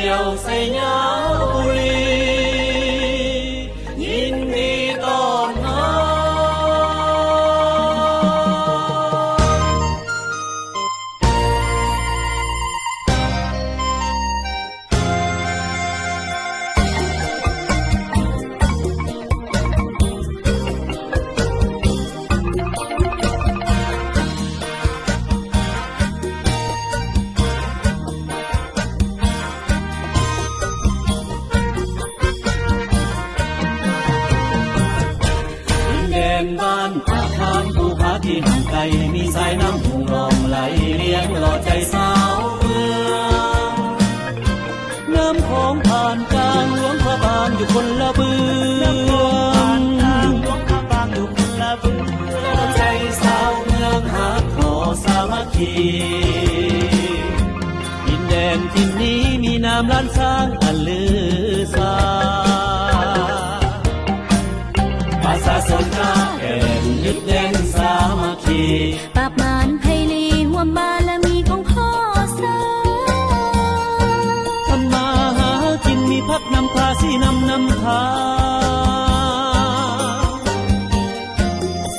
ยวสยามบุรียินดีต้อนรับบ้านปากทางภูผาที่ห่างไกลมีสายน้ำทุ่งรองไหลเลี้ยงหล่อใจสาวเมืองน้ำของผ่านกลางหลวงพระบางอยู่คนละเบืองใจสาวเมืองหาขอสามัคคีดินแดนที่นี้มีน้ำล้านสร้างอันลือสาภาษาสนทนายึดแดนสามัคคีปราบมารไพลีห่วมบารมีของพ่อสาทำมาหากินมีพักนำพาสีนำทา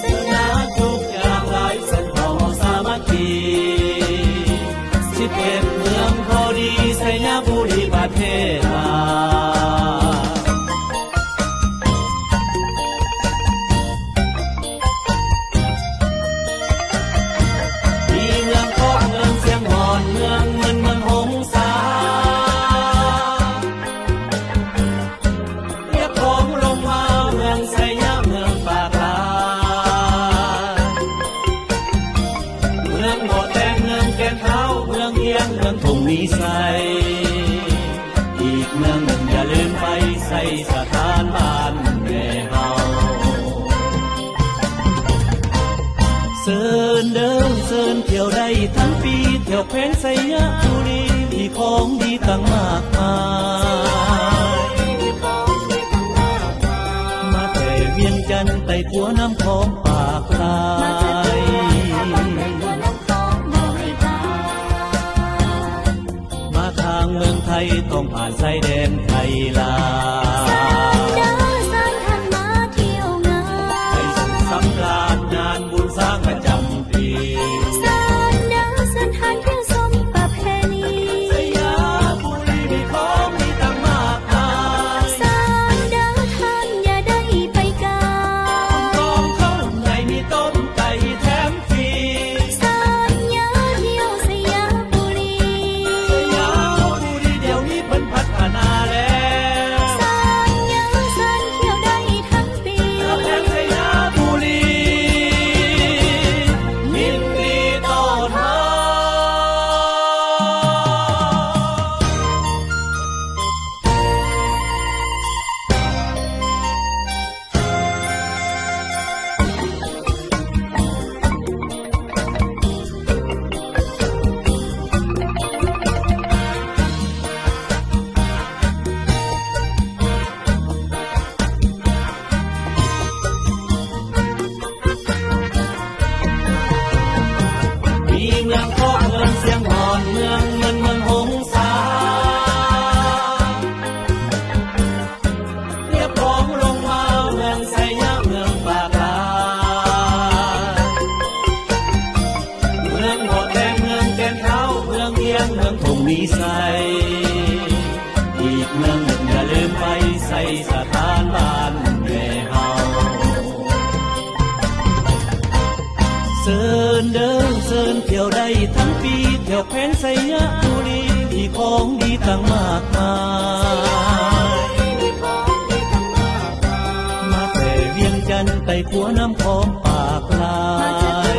สัญญาทุกอย่างหลายสันต่อสามัคคี11เมืองพอดีสยามบุรีประเทศลทุ่งนิสัยอีกเมืองหนึ่งอย่าลืมไปใส่สถานบ้านแม่เฮาเสิร์นเดินเสิร์นเที่ยวได้ทั้งปีเที่ยวแผนสยามบุรีมีของดีตั้งมากมายมาแต่เวียงจันทร์ไต่ขัวน้ำของปากลายเมืองไทยต้องผ่านชายแดนไทยลาวสานท่านมาเที่ยวงานไปสำราญงานบุญสร้างประจำปีสานท่านเที่ยวชมประเพณีสยามบุรีมีของดีตั้งมากมายสานท่านอย่าได้ไปกากองข้างในมีต้มไก่แถมฟรีสานเที่ยวสยามบุรีพัฒนาแล้วสานเที่ยวได้ทั้งปีแห่งสยามบุรียินดีต้อนรับเมืองทองเมืองเสียงหอนเมืองเงินเมืองหงสาเรียบของลงมาเมืองสยามเมืองปากลายเมืองหมดแดงเมืองแก่นเท้าเมืองเอียงเมืองทุ่งนิสัยอีกเมืองหนึ่งอย่าลืมไปใส่สถานบ้านแม่เฮาเสิร์นเดินเสิร์นเที่ยวได้ทั้งปีเที่ยวแผนสยามบุรีมีของดีตั้งมากมายมาแต่เวียงจันทร์ไต่ขัวน้ำของปากลาย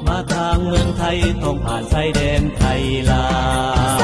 มาทางเมืองไทยต้องผ่านชายแดนไทยลาว